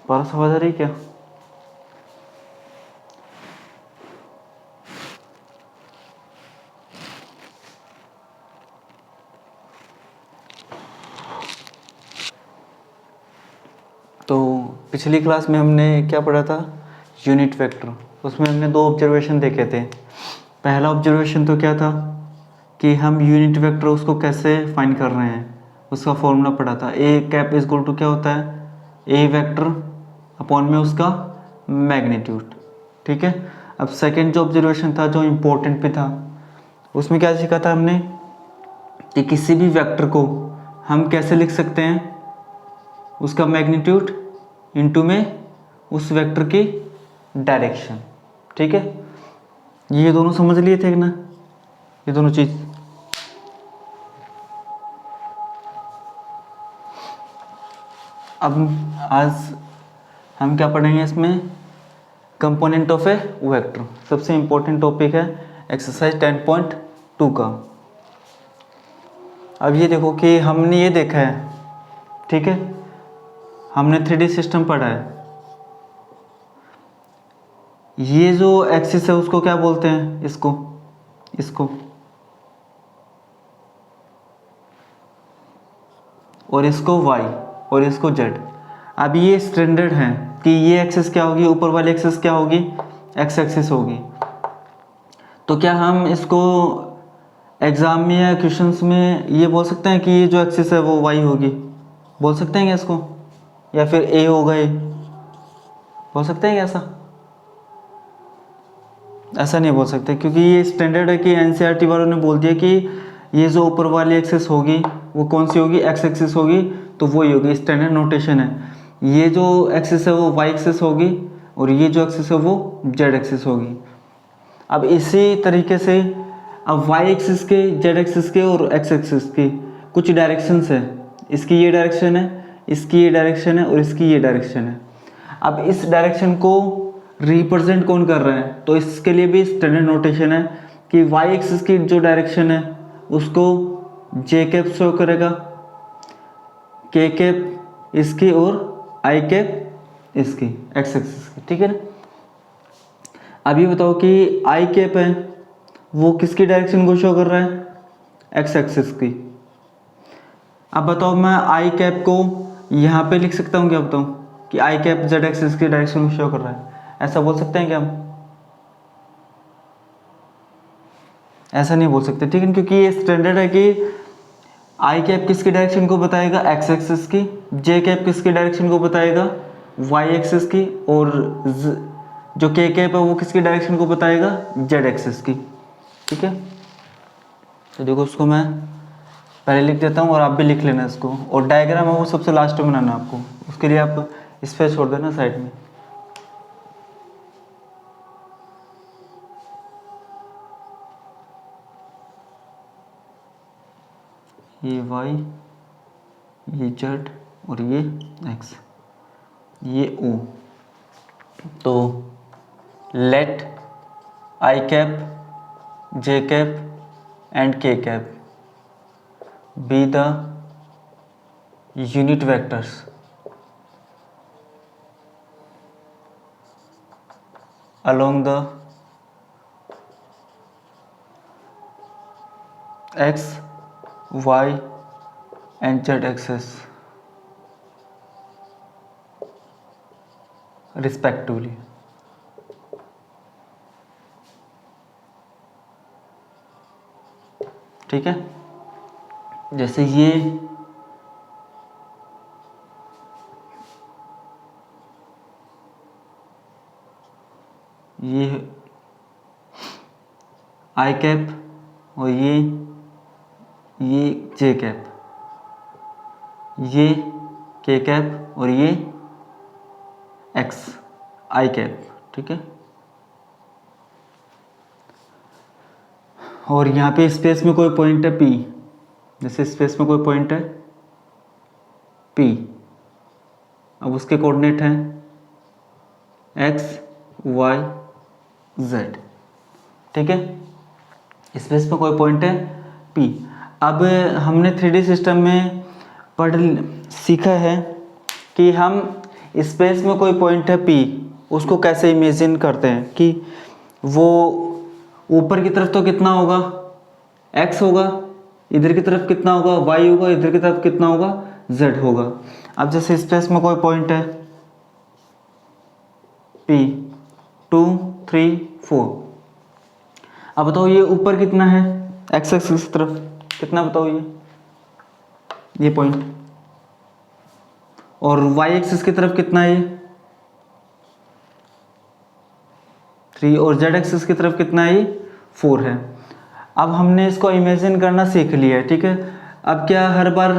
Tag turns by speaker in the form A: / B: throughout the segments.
A: 12 आवाज आ रही क्या? तो पिछली क्लास में हमने क्या पढ़ा था? Unit vector. उसमें हमने 2 ऑब्जर्वेशन देखे थे। पहला ऑब्जर्वेशन तो क्या था कि हम यूनिट वेक्टर उसको कैसे फाइंड कर रहे हैं, उसका फॉर्मूला पढ़ा था। A cap is equal to क्या होता है? ए वेक्टर अपॉन में उसका मैग्नीट्यूड। ठीक है। अब सेकंड जो ऑब्जर्वेशन था, जो इम्पोर्टेंट भी था, उसमें क्या सीखा था हमने कि किसी भी वेक्टर को हम कैसे लिख सकते हैं, उसका मैग्नीट्यूड इनटू में उस वेक्टर की डायरेक्शन। ठीक है, ये दोनों समझ लिए थे ना, ये दोनों चीज। अब आज हम क्या पढ़ेंगे इसमें? Component of a vector. सबसे इंपॉर्टेंट टॉपिक है एक्सरसाइज 10.2 का। अब ये देखो कि हमने ये देखा है, ठीक है, हमने 3D सिस्टम पढ़ा है। ये जो एक्सिस है उसको क्या बोलते हैं? इसको और इसको y और इसको z। अब ये स्टैंडर्ड है कि ये एक्सिस क्या होगी, ऊपर वाली एक्सिस क्या होगी? x एक्सिस होगी। तो क्या हम इसको एग्जाम में या क्वेश्चंस में ये बोल सकते हैं कि ये जो एक्सिस है वो y होगी? बोल सकते हैं क्या इसको? या फिर a होगा ये? बोल सकते हैं क्या ऐसा? ऐसा नहीं बोल सकते, क्योंकि ये स्टैंडर्ड है कि एनसीईआरटी वालों ने बोल दिया कि ये जो ऊपर वाली एक्सिस होगी वो कौन सी होगी? एक्स एक्सिस होगी, तो वही होगी। स्टैंडर्ड नोटेशन है। ये जो एक्सिस है वो वाई एक्सिस होगी और ये जो एक्सिस है वो जेड एक्सिस होगी। अब इसी तरीके से अब वाई एक्सिस के, जेड एक्सिस के और एक्स एक्सिस की कुछ डायरेक्शंस है। इसकी ये डायरेक्शन है, इसकी ये डायरेक्शन है और इसकी ये डायरेक्शन है। अब इस डायरेक्शन को रिप्रेजेंट कौन कर रहा है? तो इसके लिए भी स्टैंडर्ड नोटेशन है कि वाई एक्सिस की जो डायरेक्शन है उसको जे कैप शो करेगा, के कैप इसकी और आई कैप इसकी, एक्स एक्सिस की। ठीक है ना। अब ये बताओ कि आई कैप है वो किसकी डायरेक्शन को शो कर रहा है? एक्स एक्सिस की। अब बताओ मैं आई कैप को यहाँ पे लिख सकता हूँ क्या? बताओ कि आई कैप जेड एक्सिस की डायरेक्शन को शो कर रहा है, ऐसा बोल सकते हैं क्या हम? ऐसा नहीं बोल सकते। ठीक है, क्योंकि ये स्टैंडर्ड है कि आई कैप किसकी डायरेक्शन को बताएगा? एक्स एक्सिस की। जे कैप किसकी डायरेक्शन को बताएगा? वाई एक्सिस की। और जो के कैप है वो किसकी डायरेक्शन को बताएगा? जेड एक्सिस की। ठीक है, तो देखो उसको मैं पहले लिख देता हूँ और आप भी लिख लेना इसको। और डायग्राम है वो सबसे लास्ट में बनाना आपको, उसके लिए आप स्पेस छोड़ देना साइड में। ये वाई, ये जेड और ये एक्स, ये ओ। तो let I cap, J cap and K cap be the unit vectors along the x, y and z axis respectively। ठीक है, जैसे ये आई कैप और ये जे कैप, ये के कैप और ये एक्स आई कैप। ठीक है, और यहाँ पे स्पेस में कोई पॉइंट है P, जैसे स्पेस में कोई पॉइंट है P। अब उसके कोऑर्डिनेट हैं x, y, z। ठीक है, स्पेस में कोई पॉइंट है P। अब हमने 3D सिस्टम में सीखा है कि हम स्पेस में कोई पॉइंट है P, उसको कैसे इमेजिन करते हैं कि वो ऊपर की तरफ तो कितना होगा, x होगा, इधर की तरफ कितना होगा, y होगा, इधर की तरफ कितना होगा, z होगा। अब जैसे स्पेस में कोई पॉइंट है P 2 3 4, अब बताओ ये ऊपर कितना है, x एक्सिस की तरफ कितना, बताओ ये पॉइंट, और y एक्सिस की तरफ कितना है, 3, और z एक्सिस की तरफ कितना है, 4 है। अब हमने इसको इमेजिन करना सीख लिया है, ठीक है। अब क्या हर बार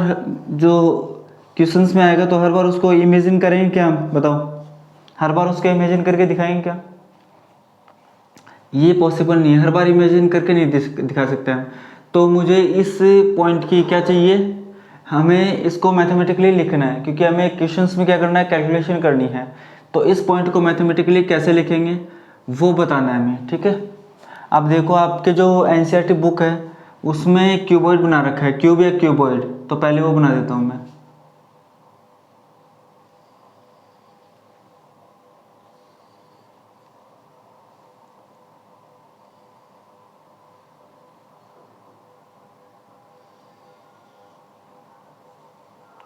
A: जो क्वेश्चंस में आएगा तो हर बार उसको इमेजिन करेंगे क्या हम, बताओ, हर बार उसको इमेजिन करके दिखाएंगे क्या? ये पॉसिबल नहीं है, हर बार इमेजिन करके नहीं दिखा सकते हैं। तो मुझे इस पॉइंट की क्या चाहिए, हमें इसको मैथमेटिकली लिखना है, क्योंकि हमें क्वेश्चंस में क्या करना है, कैलकुलेशन करनी है। तो इस पॉइंट को मैथमेटिकली कैसे लिखेंगे वो बताना है हमें, ठीक है। अब देखो आपके जो एनसीईआरटी बुक है उसमें क्यूबॉइड बना रखा है, क्यूब या क्यूबॉइड, तो पहले वो बना देता हूँ मैं।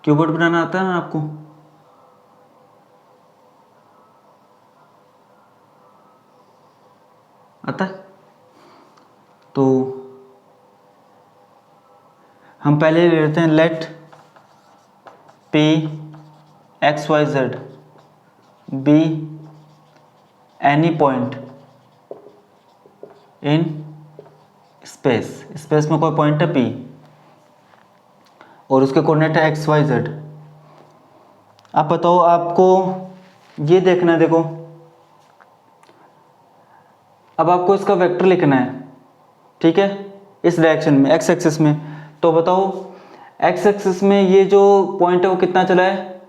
A: क्यूबॉइड बनाना आता है ना आपको? आता है? तो हम पहले ले लेते हैं let P x y z be any point in space, space में कोई पॉइंट है P और उसके कोऑर्डिनेट है x y z। अब बताओ आपको ये देखना है, देखो अब आपको इसका वेक्टर लिखना है, ठीक है, इस डायरेक्शन में x एक्सिस में। तो बताओ x एक्सिस में ये जो पॉइंट है वो कितना चला है,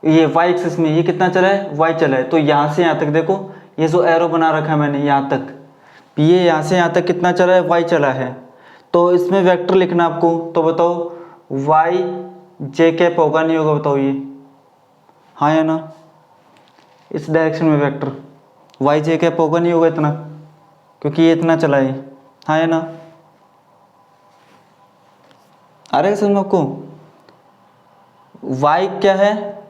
A: ये y एक्सिस में ये कितना चला है, y चला है। तो यहाँ से यहाँ तक देखो, ये जो एरो बना रखा है मैंने यहाँ तक, ये यहाँ से यहाँ तक कितना चला है, y चला है। तो इसमें वेक्टर लिखना आपको, तो बताओ y j कैप होगा नहीं होगा, बताओ ये, हाँ या ना? इस डायरेक्शन में वेक्टर y j कैप होगा नहीं होगा इतना, क्योंकि ये इतना चला है, हाँ या ना? आ रहा है समझ में आपको? y क्या है,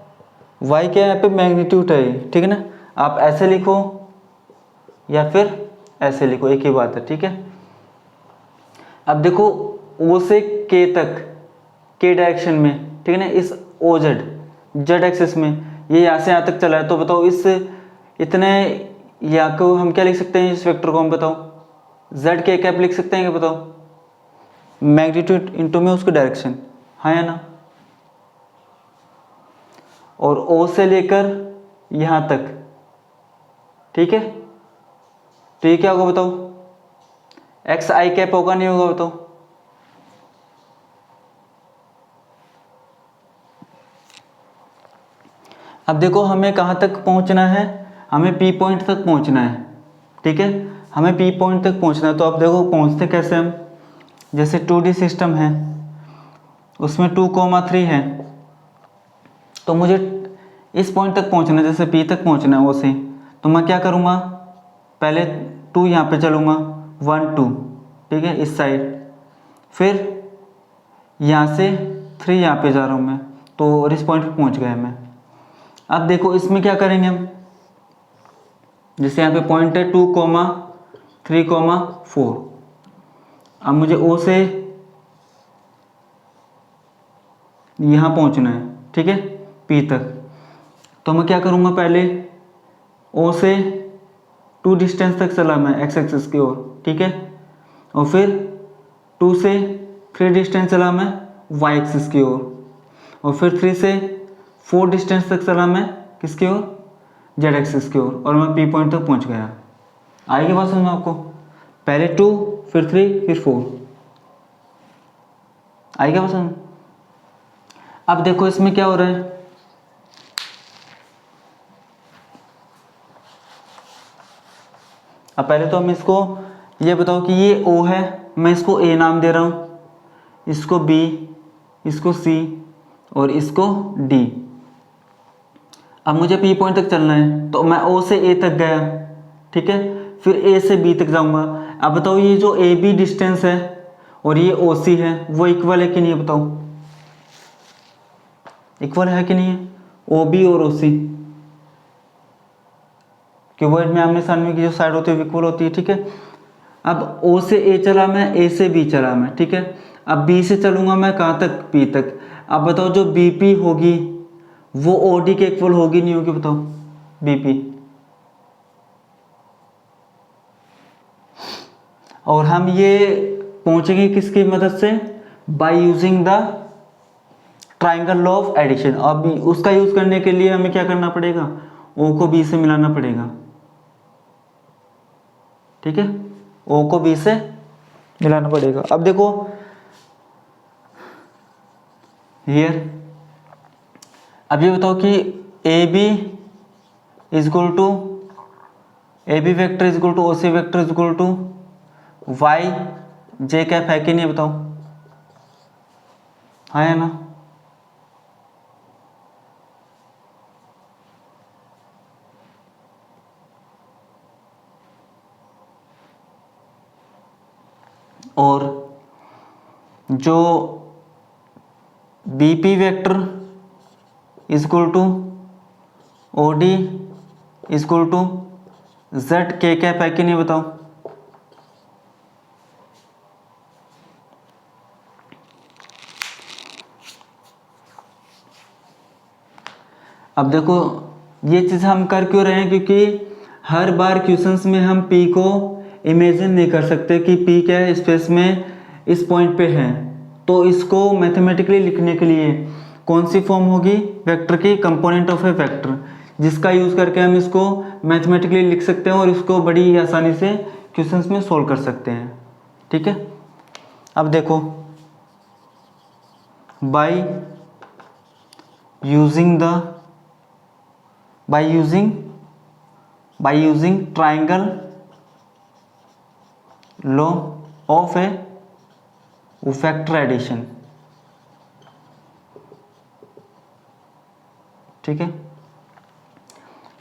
A: y क्या है, यहाँ पे मैग्नीट्यूड है, ठीक है ना। आप ऐसे लिखो या फिर ऐसे लिखो, एक ही बात है, ठीक है। अब देखो O से K तक, K डायरेक्शन में, ठीक है ना, इस OZ Z एक्सिस में ये यहाँ से यहाँ तक चला है। तो बताओ इस इतने यहाँ को हम क्या लिख सकते हैं, इस वेक्टर को हम बताओ Z K कैप लिख सकते हैं क्या, बताओ, मैग्नीट्यूड इनटू में उसकी डायरेक्शन, हाँ या ना? और O से लेकर यहाँ तक, ठीक है, तो ये क्या होगा बताओ, एक्स आई कैप होगा नहीं होगा, बताओ। अब देखो हमें कहाँ तक पहुँचना है, हमें P पॉइंट तक पहुँचना है, ठीक है, हमें P पॉइंट तक पहुँचना है। तो अब देखो पहुँचते कैसे हम, जैसे 2D सिस्टम है उसमें 2,3 है, तो मुझे इस पॉइंट तक पहुँचना है, जैसे P तक पहुँचना है O से। तो मैं क्या करूँगा, पहले 2 यहाँ पे चलूँगा, 1 2, ठीक है, इस साइड, फिर यहाँ से 3 यहाँ पे जा रहा हूँ मैं, तो और इस पॉइंट पे पहुँच गया मैं। अब देखो इसमें क्या करेंगे हम, जैसे यहाँ पे पॉइंट है 2,3,4, अब मुझे O से यहाँ पहुँचना है, ठीक है, P तक। तो मैं क्या करूँगा, पहले O से 2 डिस्टेंस तक चला मैं x एक्सिस की ओर, ठीक है, और फिर 2 से 3 डिस्टेंस चला मैं y एक्सिस की ओर, और फिर 3 से 4 डिस्टेंस तक चला मैं किसकी ओर, z एक्सिस की ओर, और मैं P पॉइंट तक पहुंच गया। आएगी बात समझ में आपको? पहले 2 फिर 3 फिर 4, आएगा बात समझ? अब देखो इसमें क्या हो रहा है, अब पहले तो हम इसको ये बताओ कि ये O है, मैं इसको A नाम दे रहा हूँ, इसको B, इसको C और इसको D। अब मुझे पी पॉइंट तक चलना है, तो मैं ओ से ए तक गया, ठीक है, फिर ए से बी तक जाऊंगा। अब बताओ ये जो ए बी डिस्टेंस है और ये ओ सी है वो इक्वल है कि नहीं है, बताओ इक्वल है कि नहीं है, ओ बी और ओ सी, क्यूबॉइड में आमने सामने की जो साइड होती है वो इक्वल होती है, ठीक है। अब ओ से ए चला मैं, ए से बी चला मैं, ठीक है। अब बी से चलूंगा मैं कहाँ तक, पी तक। अब बताओ जो बी पी होगी वो ओ डी के इक्वल होगी नहीं होगी, बताओ बी पी। और हम ये पहुंचेंगे किसकी मदद से, by using the triangle law of addition. अब उसका यूज करने के लिए हमें क्या करना पड़ेगा, ओ को बी से मिलाना पड़ेगा, ठीक है, ओ को बी से मिलाना पड़ेगा। अब देखो हियर, अब ये बताओ कि A B is equal to, A B vector is equal to O C vector is equal to Y J cap है कि नहीं, बताओ हाँ है ना। और जो B P vector is equal to O D is equal to Z K cap है कि नहीं, बताओ। अब देखो ये चीज़ हम कर क्यों रहे हैं, क्योंकि हर बार क्वेश्चंस में हम p को इमेजिन नहीं कर सकते कि p क्या है स्पेस में इस पॉइंट पे है। तो इसको मैथमेटिकली लिखने के लिए कौन सी फॉर्म होगी वेक्टर की, कंपोनेंट ऑफ ए वेक्टर, जिसका यूज़ करके हम इसको मैथमेटिकली लिख सकते हैं और इसको बड़ी आसानी से क्वेश्चंस में सोल्व कर सकते हैं, ठीक है। अब देखो by using triangle law of a vector addition, ठीक है।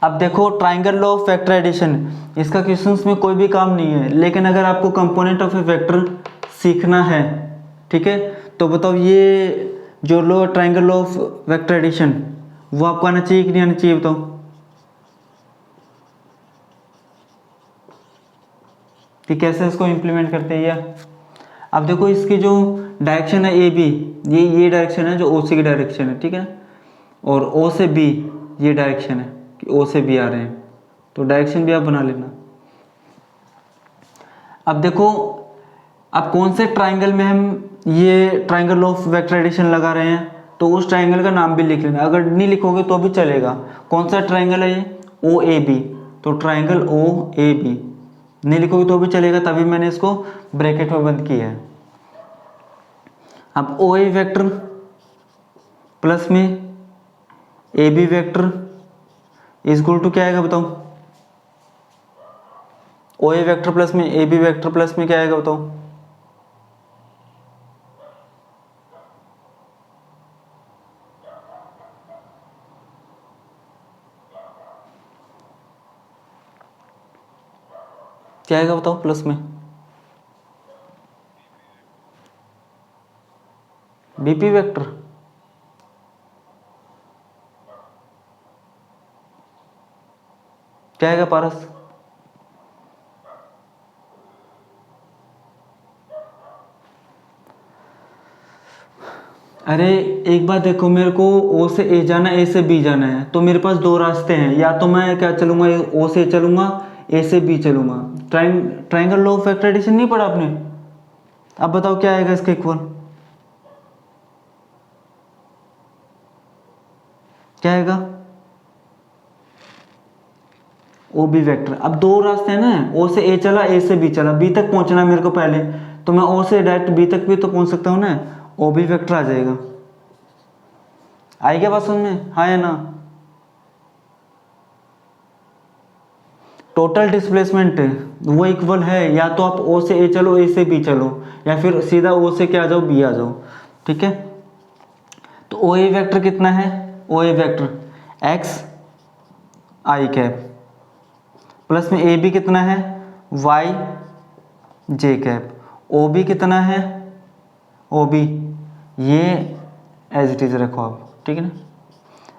A: अब देखो triangle law of vector addition, इसका क्वेश्चंस में कोई भी काम नहीं है, लेकिन अगर आपको कंपोनेंट ऑफ ए वेक्टर सीखना है, ठीक है, तो बताओ ये जो law triangle law of vector addition वो आपको आना चाहिए कि नहीं आना चाहिए, बताओ। कि कैसे इसको इम्प्लीमेंट करते हैं ये। अब देखो इसकी जो डायरेक्शन है ए बी, ये डायरेक्शन है जो ओ सी की डायरेक्शन है, ठीक है, और ओ से बी ये डायरेक्शन है कि ओ से बी आ रहे हैं, तो डायरेक्शन भी आप बना लेना। अब देखो अब कौन से ट्राइंगल में हम ये ट्राइंगल ऑफ वेक्टर एडिशन लगा रहे हैं, तो उस ट्राइंगल का नाम भी लिख लेना, अगर नहीं लिखोगे तो भी चलेगा। कौन सा ट्राइंगल है ये, ओ ए बी, तो ट्राइंगल ओ ए बी, नहीं लिखोगे तो भी चलेगा, तभी मैंने इसको ब्रैकेट में बंद किया है। अब ओ ए वेक्टर प्लस में A B vector is equal to क्या आएगा, बताओ। ओ ए वेक्टर प्लस में ए बी वेक्टर प्लस में क्या आएगा, बताओ। क्या आएगा बताओ प्लस में, बीपी वेक्टर, क्या आएगा पारस। अरे एक बात देखो, मेरे को ओ से ए जाना है, ए से बी जाना है, तो मेरे पास दो रास्ते हैं, या तो मैं क्या चलूंगा, ओ से चलूंगा, ए से बी चलूंगा। Triangle law of vector addition नहीं पढ़ा आपने, अब बताओ क्या आएगा इसका इक्वल, क्या आएगा, ओ बी वेक्टर। अब दो रास्ते हैं ना, ओ से ए चला, ए से बी चला, बी तक पहुंचना है मेरे को पहले, तो मैं ओ से डायरेक्ट बी तक भी तो पहुंच सकता हूँ ना, ओ बी वेक्टर आ जाएगा। आई क्या बात समझ में, हाँ या ना। टोटल डिस्प्लेसमेंट वो इक्वल है, या तो आप ओ से ए चलो, ए से बी चलो, या फिर सीधा ओ से क्या आ जाओ, बी आ जाओ, ठीक है। तो ओ ए वेक्टर कितना है, ओ ए vector x I cap plus में ए बी कितना है Y J cap, O B कितना है ओ बी, ये एज इट इज रखो आप, ठीक है ना।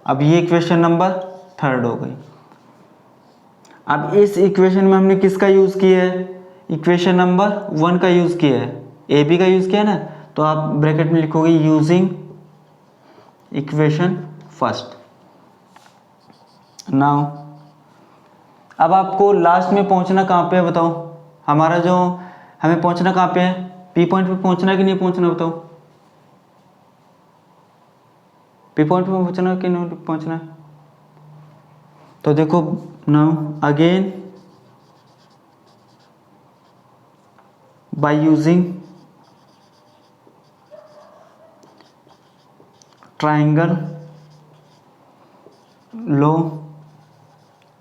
A: अब ये इक्वेशन नंबर 3 हो गई। अब इस इक्वेशन में हमने किसका यूज किया है, इक्वेशन नंबर 1 का यूज किया है, ए बी का यूज किया है ना, तो आप ब्रैकेट में लिखोगे यूजिंग इक्वेशन फर्स्ट। नाउ अब आपको लास्ट में पहुंचना कहाँ पे है बताओ, हमारा जो हमें पहुंचना कहाँ पे है, पी पॉइंट पे पहुंचना है कि नहीं पहुंचना बताओ, पी पॉइंट पे पहुंचना है कि नहीं पहुंचना है। तो देखो now again by using triangle law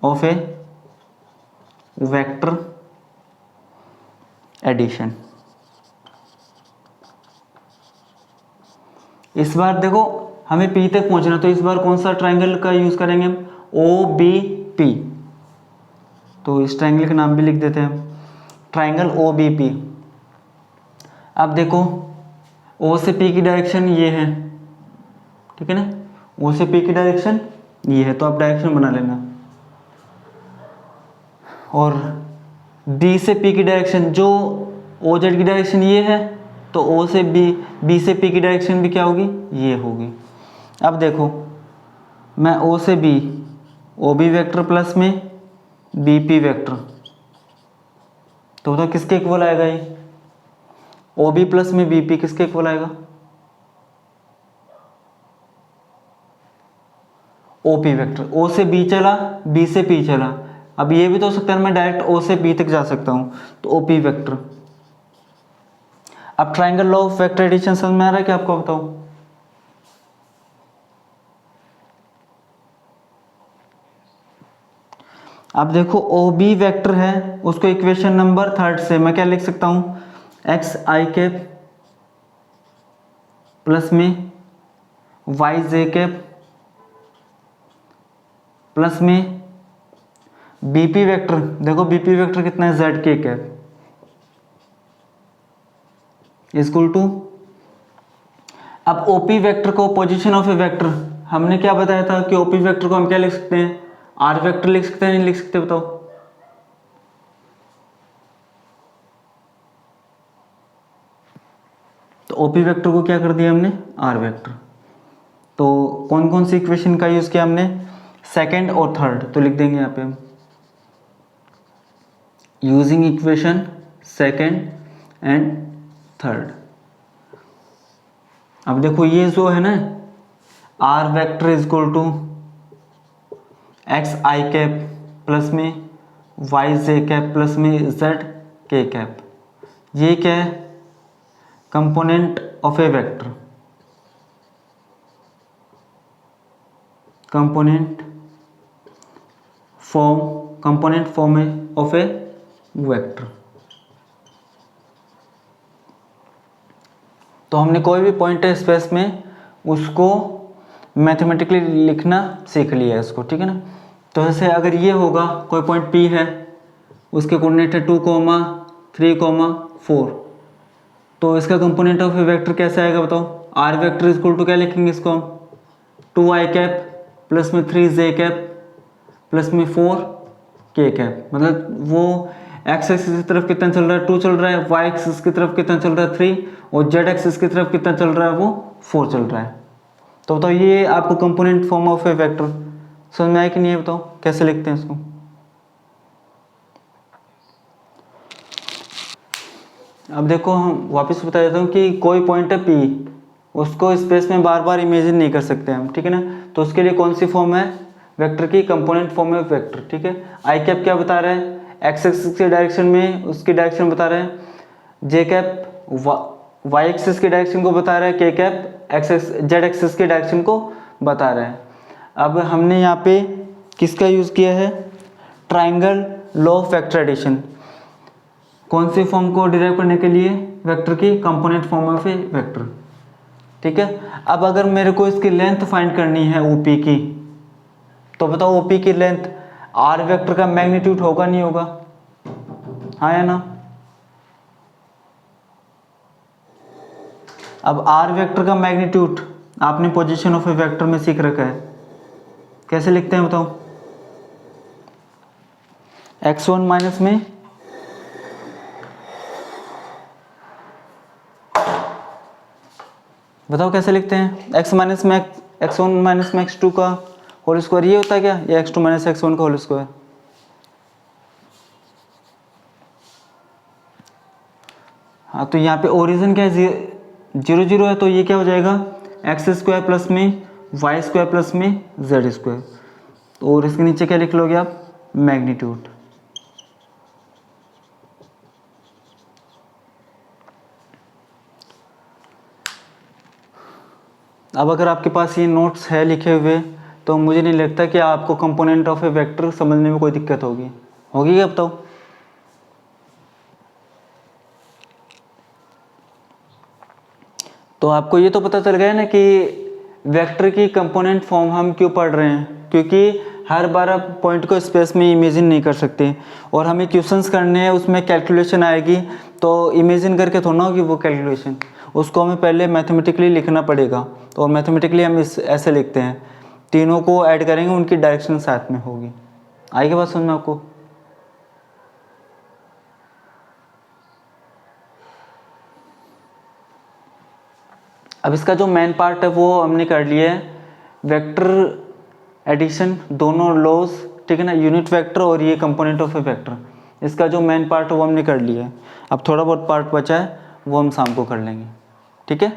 A: of a vector addition. इस बार देखो हमें P तक पहुंचना, तो इस बार कौन सा ट्राइंगल का यूज करेंगे हम, ओ बी पी। तो इस ट्राइंगल का नाम भी लिख देते हैं हम, ट्राइंगल ओ बी पी। अब देखो O से P की डायरेक्शन ये है, ठीक है ना, O से P की डायरेक्शन ये है, तो आप डायरेक्शन बना लेना। और B से P की डायरेक्शन, जो OZ की डायरेक्शन ये है, तो O से B से P की डायरेक्शन भी क्या होगी, ये होगी। अब देखो मैं O से B, OB वेक्टर प्लस में BP वेक्टर, तो किसके इक्वल आएगा ये, OB प्लस में BP किसके इक्वल आएगा, OP वेक्टर। O से B चला, B से P चला, अब ये भी तो हो सकता है मैं डायरेक्ट O से B तक जा सकता हूं, तो OP वेक्टर। अब triangle law of vector addition समझ में आ रहा है कि आपको बताऊं, अब देखो OB वेक्टर है, उसको इक्वेशन नंबर 3 से मैं क्या लिख सकता हूं, एक्स आई कैप प्लस में वाई जे कैप प्लस में BP वेक्टर, देखो BP वेक्टर कितना है Z K cap equal to, अब OP वेक्टर को पोजीशन ऑफ ए वेक्टर, हमने क्या बताया था कि OP वेक्टर को हम क्या लिख सकते हैं, R वेक्टर लिख सकते हैं नहीं लिख सकते बताओ, तो OP वेक्टर को क्या कर दिया हमने R वेक्टर। तो कौन कौन सी इक्वेशन का यूज किया हमने, सेकंड और थर्ड, तो लिख देंगे यहाँ पे हम using equation second and third. अब देखो ये जो है ना R vector is equal to X I cap plus में वाई जे कैप प्लस में जेड के कैप, ये क्या है, component of a vector, component form of a vector. तो हमने कोई भी पॉइंट है स्पेस में उसको मैथमेटिकली लिखना सीख लिया है इसको, ठीक है ना। तो जैसे अगर ये होगा कोई पॉइंट P है, उसके कोऑर्डिनेट है 2, 3, 4, तो इसका कंपोनेंट ऑफ ए वेक्टर कैसे आएगा बताओ, R vector is equal to क्या लिखेंगे इसको हम, 2i कैप प्लस में 3j कैप प्लस में 4k कैप, मतलब वो एक्स एक्सिस की तरफ कितना चल रहा है 2 चल रहा है, वाई एक्सिस की तरफ कितना चल रहा है 3, और जेड एक्सिस की तरफ कितना चल रहा है वो 4 चल रहा है। तो बताओ ये आपको component form of a vector समझ में आया कि नहीं है, बताओ कैसे लिखते हैं इसको। अब देखो हम वापस बता देता हूँ कि कोई पॉइंट है P, उसको स्पेस में बार बार इमेजिन नहीं कर सकते हम, ठीक है ना। तो उसके लिए कौन सी फॉर्म है वेक्टर की, कंपोनेंट फॉर्म है वेक्टर, ठीक है। आई कैप क्या बता रहा है, एक्स एक्सिस के डायरेक्शन में उसकी डायरेक्शन बता रहे हैं, जे कैप वाई एक्सिस की डायरेक्शन को बता रहा है, के कैप जेड एक्सिस की डायरेक्शन को बता रहा है। अब हमने यहाँ पे किसका यूज़ किया है, triangle law of vector addition, कौन सी फॉर्म को डिराइव करने के लिए, वेक्टर की component form of a vector, ठीक है। अब अगर मेरे को इसकी लेंथ फाइंड करनी है OP की, तो बताओ OP की लेंथ आर वेक्टर का मैग्नीट्यूड होगा नहीं होगा, हाँ या ना। अब आर वेक्टर का मैग्नीट्यूड आपने पोजीशन ऑफ ए वेक्टर में सीख रखा है, कैसे लिखते हैं बताओ। x1 माइनस में बताओ कैसे लिखते हैं, x माइनस में x1 माइनस में x2 का होल स्क्वायर, ये होता है क्या, या x2 माइनस x1 का होल स्क्वायर। हाँ तो यहाँ पे ओरिजिन क्या है, 0 0 है, तो ये क्या हो जाएगा एक्स स्क्वायर प्लस में वाई स्क्वायर प्लस में जेड स्क्वायर, और इसके नीचे क्या लिख लोगे आप, मैग्नीट्यूड। अब अगर आपके पास ये नोट्स है लिखे हुए, तो मुझे नहीं लगता कि आपको कंपोनेंट ऑफ ए वेक्टर समझने में कोई दिक्कत होगी क्या बताओ। तो आपको ये तो पता चल गया ना कि वेक्टर की कंपोनेंट फॉर्म हम क्यों पढ़ रहे हैं, क्योंकि हर बार आप पॉइंट को स्पेस में इमेजिन नहीं कर सकते, और हमें क्वेश्चंस करने हैं उसमें कैलकुलेशन आएगी, तो इमेजिन करके थोड़ा होगी वो कैलकुलेशन, उसको हमें पहले मैथमेटिकली लिखना पड़ेगा। तो मैथमेटिकली हम ऐसे लिखते हैं, तीनों को ऐड करेंगे उनकी डायरेक्शन साथ में होगी। आएगी बात समझ में आपको। अब इसका जो मेन पार्ट है वो हमने कर लिया है, वेक्टर एडिशन दोनों लॉज, ठीक है ना, यूनिट वेक्टर और ये कंपोनेंट ऑफ ए वेक्टर, इसका जो मेन पार्ट है वो हमने कर लिया है। अब थोड़ा बहुत पार्ट बचा है वो हम शाम को कर लेंगे, ठीक है।